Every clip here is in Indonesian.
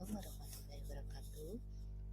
warahmatullahi wabarakatuh.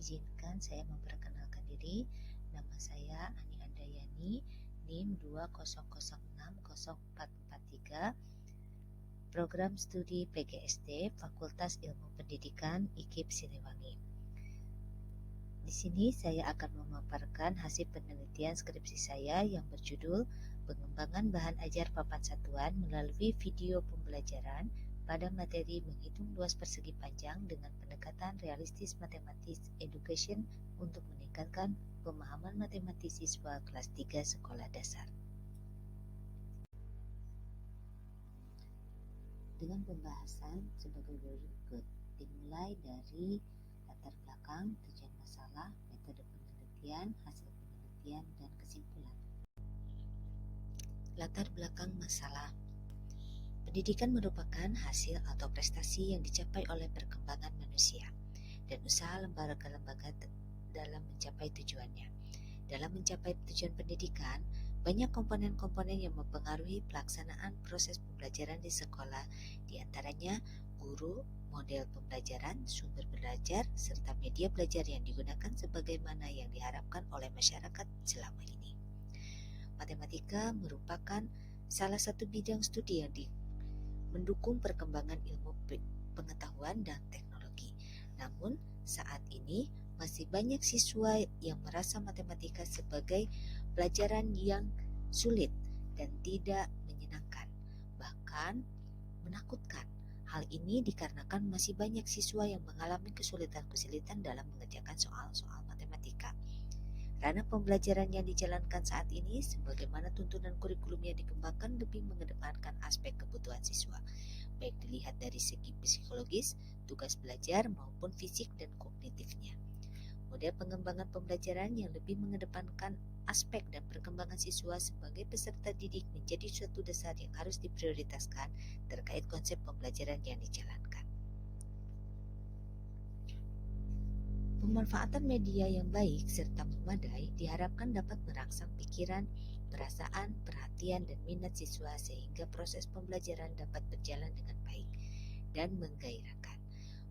Izinkan saya memperkenalkan diri. Nama saya Ani Andayani, NIM 200604443, Program Studi PGSD, Fakultas Ilmu Pendidikan IKIP Siliwangi. Di sini saya akan memaparkan hasil penelitian skripsi saya yang berjudul Pengembangan Bahan Ajar Papan Satuan melalui video pembelajaran pada materi menghitung luas persegi panjang dengan pendekatan realistis matematis education untuk meningkatkan pemahaman matematik siswa kelas 3 sekolah dasar. Dengan pembahasan sebagai berikut, dimulai dari latar belakang, tujuan masalah, metode penelitian, hasil penelitian, dan kesimpulan. Latar belakang masalah. Pendidikan merupakan hasil atau prestasi yang dicapai oleh perkembangan manusia dan usaha lembaga-lembaga dalam mencapai tujuannya. Dalam mencapai tujuan pendidikan, banyak komponen-komponen yang mempengaruhi pelaksanaan proses pembelajaran di sekolah, di antaranya guru, model pembelajaran, sumber belajar, serta media belajar yang digunakan sebagaimana yang diharapkan oleh masyarakat selama ini. Matematika merupakan salah satu bidang studi yang mendukung perkembangan ilmu pengetahuan dan teknologi. Namun, saat ini masih banyak siswa yang merasa matematika sebagai pelajaran yang sulit dan tidak menyenangkan, bahkan menakutkan. Hal ini dikarenakan masih banyak siswa yang mengalami kesulitan-kesulitan dalam mengerjakan soal-soal matematika. Ranah pembelajaran yang dijalankan saat ini sebagaimana tuntunan kurikulum yang dikembangkan lebih mengedepankan aspek kebutuhan siswa, baik dilihat dari segi psikologis, tugas belajar maupun fisik dan kognitifnya. Model pengembangan pembelajaran yang lebih mengedepankan aspek dan perkembangan siswa sebagai peserta didik menjadi suatu dasar yang harus diprioritaskan terkait konsep pembelajaran yang dijalankan. Pemanfaatan media yang baik serta memadai diharapkan dapat merangsang pikiran, perasaan, perhatian, dan minat siswa sehingga proses pembelajaran dapat berjalan dengan baik dan menggairahkan.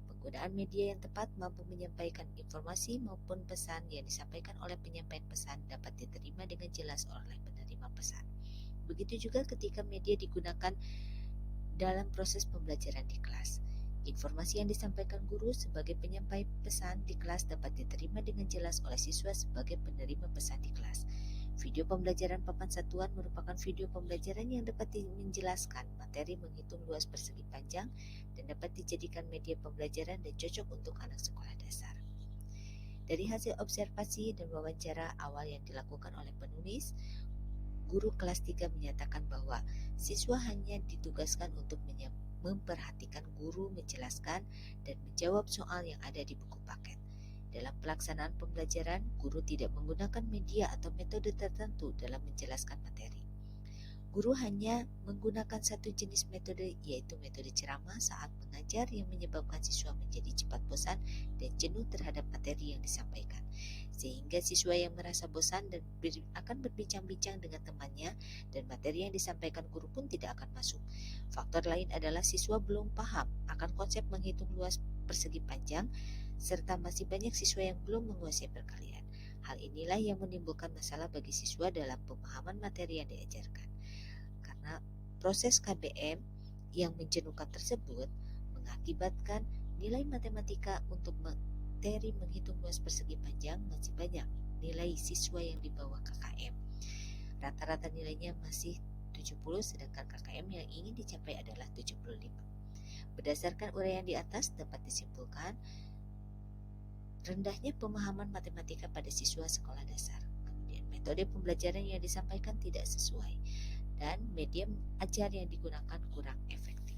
Penggunaan media yang tepat mampu menyampaikan informasi maupun pesan yang disampaikan oleh penyampaian pesan dapat diterima dengan jelas oleh penerima pesan. Begitu juga ketika media digunakan dalam proses pembelajaran di kelas. Informasi yang disampaikan guru sebagai penyampai pesan di kelas dapat diterima dengan jelas oleh siswa sebagai penerima pesan di kelas. Video pembelajaran papan satuan merupakan video pembelajaran yang dapat menjelaskan materi menghitung luas persegi panjang dan dapat dijadikan media pembelajaran dan cocok untuk anak sekolah dasar. Dari hasil observasi dan wawancara awal yang dilakukan oleh penulis, guru kelas 3 menyatakan bahwa siswa hanya ditugaskan untuk memperhatikan guru menjelaskan dan menjawab soal yang ada di buku paket. Dalam pelaksanaan pembelajaran, guru tidak menggunakan media atau metode tertentu dalam menjelaskan materi. Guru hanya menggunakan satu jenis metode, yaitu metode ceramah saat mengajar yang menyebabkan siswa menjadi cepat bosan dan jenuh terhadap materi yang disampaikan, sehingga siswa yang merasa bosan dan akan berbincang-bincang dengan temannya dan materi yang disampaikan guru pun tidak akan masuk. Faktor lain adalah siswa belum paham akan konsep menghitung luas persegi panjang, serta masih banyak siswa yang belum menguasai perkalian. Hal inilah yang menimbulkan masalah bagi siswa dalam pemahaman materi yang diajarkan. Karena proses KBM yang menjenuhkan tersebut mengakibatkan nilai matematika untuk materi menghitung luas persegi panjang masih banyak nilai siswa yang di bawah KKM. Rata-rata nilainya masih 70, sedangkan KKM yang ingin dicapai adalah 75. Berdasarkan uraian di atas dapat disimpulkan rendahnya pemahaman matematika pada siswa sekolah dasar. Kemudian metode pembelajaran yang disampaikan tidak sesuai dan media ajar yang digunakan kurang efektif.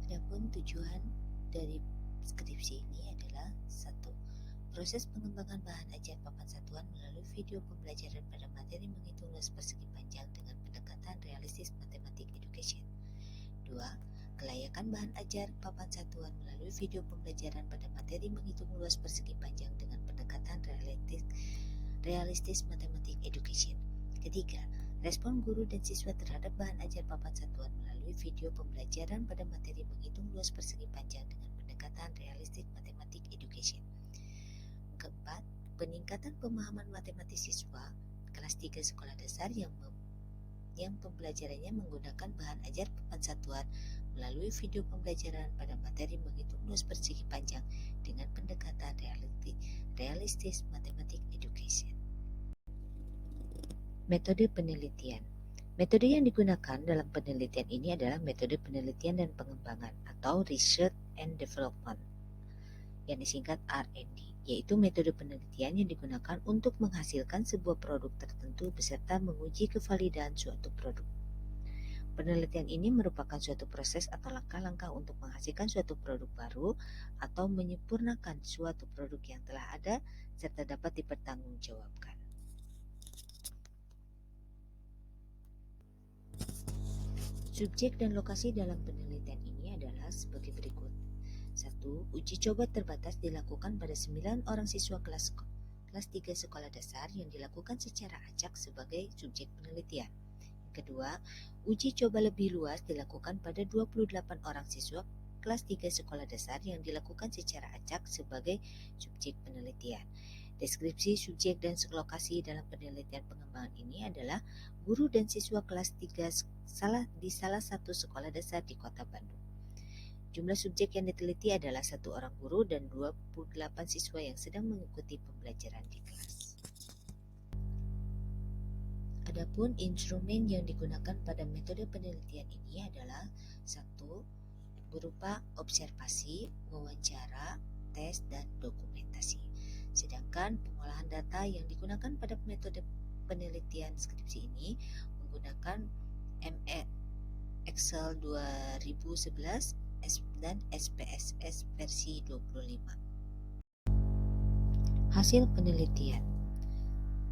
Adapun tujuan dari skripsi ini adalah 1. Proses pengembangan bahan ajar papan satuan melalui video pembelajaran pada materi menghitung luas persegi panjang dengan pendekatan realistis matematik education. 2. Kelayakan bahan ajar papan satuan melalui video pembelajaran pada materi menghitung luas persegi panjang dengan pendekatan realistis matematik education. Ketiga, Respon guru dan siswa terhadap bahan ajar papan satuan melalui video pembelajaran pada materi menghitung luas persegi panjang dengan pendekatan realistik matematik education. Keempat, peningkatan pemahaman matematis siswa kelas 3 sekolah dasar yang pembelajarannya menggunakan bahan ajar papan satuan melalui video pembelajaran pada materi menghitung luas persegi panjang dengan pendekatan realistis matematik education. Metode penelitian. Metode yang digunakan dalam penelitian ini adalah metode penelitian dan pengembangan atau Research and Development yang disingkat R&D, yaitu metode penelitian yang digunakan untuk menghasilkan sebuah produk tertentu beserta menguji kevalidan suatu produk. Penelitian ini merupakan suatu proses atau langkah-langkah untuk menghasilkan suatu produk baru atau menyempurnakan suatu produk yang telah ada serta dapat dipertanggungjawabkan. Subjek dan lokasi dalam penelitian ini adalah sebagai berikut. 1. Uji coba terbatas dilakukan pada 9 orang siswa kelas 3 sekolah dasar yang dilakukan secara acak sebagai subjek penelitian. Kedua, uji coba lebih luas dilakukan pada 28 orang siswa kelas 3 sekolah dasar yang dilakukan secara acak sebagai subjek penelitian. Deskripsi subjek dan lokasi dalam penelitian pengembangan ini adalah guru dan siswa kelas 3 di salah satu sekolah dasar di Kota Bandung. Jumlah subjek yang diteliti adalah 1 orang guru dan 28 siswa yang sedang mengikuti pembelajaran di kelas. Adapun instrumen yang digunakan pada metode penelitian ini adalah 1. Berupa observasi, wawancara, tes, dan dokumentasi. Sedangkan pengolahan data yang digunakan pada metode penelitian skripsi ini menggunakan Excel 2011 dan SPSS versi 25. Hasil penelitian.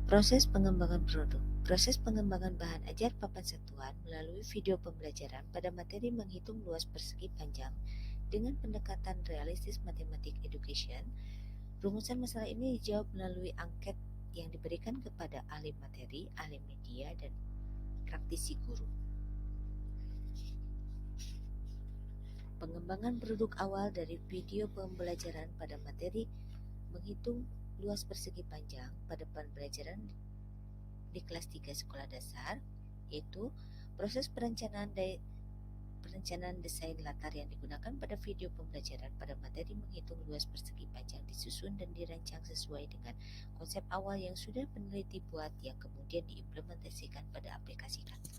Proses pengembangan produk. Proses pengembangan bahan ajar papan satuan melalui video pembelajaran pada materi menghitung luas persegi panjang dengan pendekatan realistis matematik education. Rumusan masalah ini dijawab melalui angket yang diberikan kepada ahli materi, ahli media, dan praktisi guru. Pengembangan produk awal dari video pembelajaran pada materi menghitung luas persegi panjang pada pembelajaran di kelas 3 sekolah dasar, yaitu proses perencanaan desain latar yang digunakan pada video pembelajaran pada materi menghitung luas persegi panjang disusun dan dirancang sesuai dengan konsep awal yang sudah peneliti buat yang kemudian diimplementasikan pada aplikasi kantor.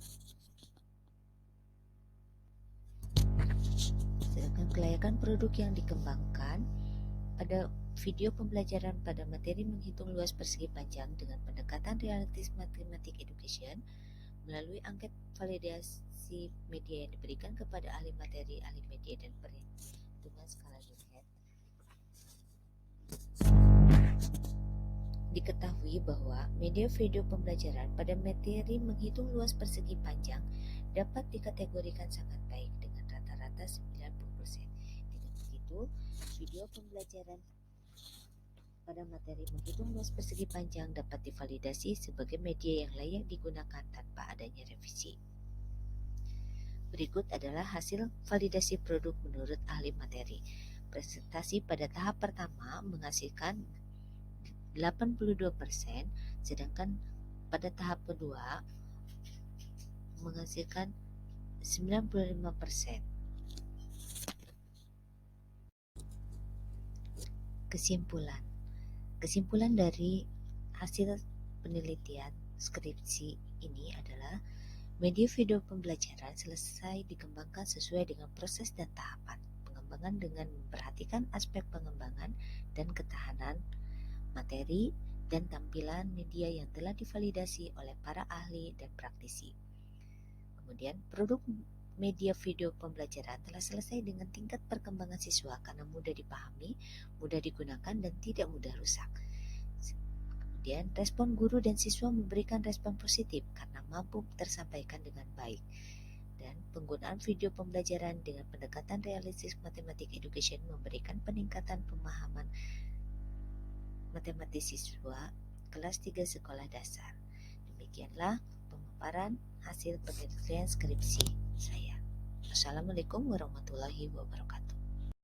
Sedangkan kelayakan produk yang dikembangkan pada video pembelajaran pada materi menghitung luas persegi panjang dengan pendekatan realistis matematik education melalui angket validasi media yang diberikan kepada ahli materi, ahli media, dan perhitungan skala Gaussian. Diketahui bahwa media video pembelajaran pada materi menghitung luas persegi panjang dapat dikategorikan sangat baik dengan rata-rata 90%. Dengan begitu, video pembelajaran pada materi menghitung luas persegi panjang dapat divalidasi sebagai media yang layak digunakan tanpa adanya revisi. Berikut adalah hasil validasi produk menurut ahli materi. Presentasi pada tahap pertama menghasilkan 82%, sedangkan pada tahap kedua menghasilkan 95%. Kesimpulan dari hasil penelitian skripsi ini adalah media video pembelajaran selesai dikembangkan sesuai dengan proses dan tahapan pengembangan dengan memperhatikan aspek pengembangan dan ketahanan materi dan tampilan media yang telah divalidasi oleh para ahli dan praktisi. Kemudian, produk media video pembelajaran telah selesai dengan tingkat perkembangan siswa karena mudah dipahami, mudah digunakan, dan tidak mudah rusak. Kemudian, respon guru dan siswa memberikan respon positif karena mampu tersampaikan dengan baik. Dan penggunaan video pembelajaran dengan pendekatan realistis matematik education memberikan peningkatan pemahaman matematis siswa kelas 3 sekolah dasar. Demikianlah pemaparan hasil penelitian skripsi saya. Assalamualaikum warahmatullahi wabarakatuh.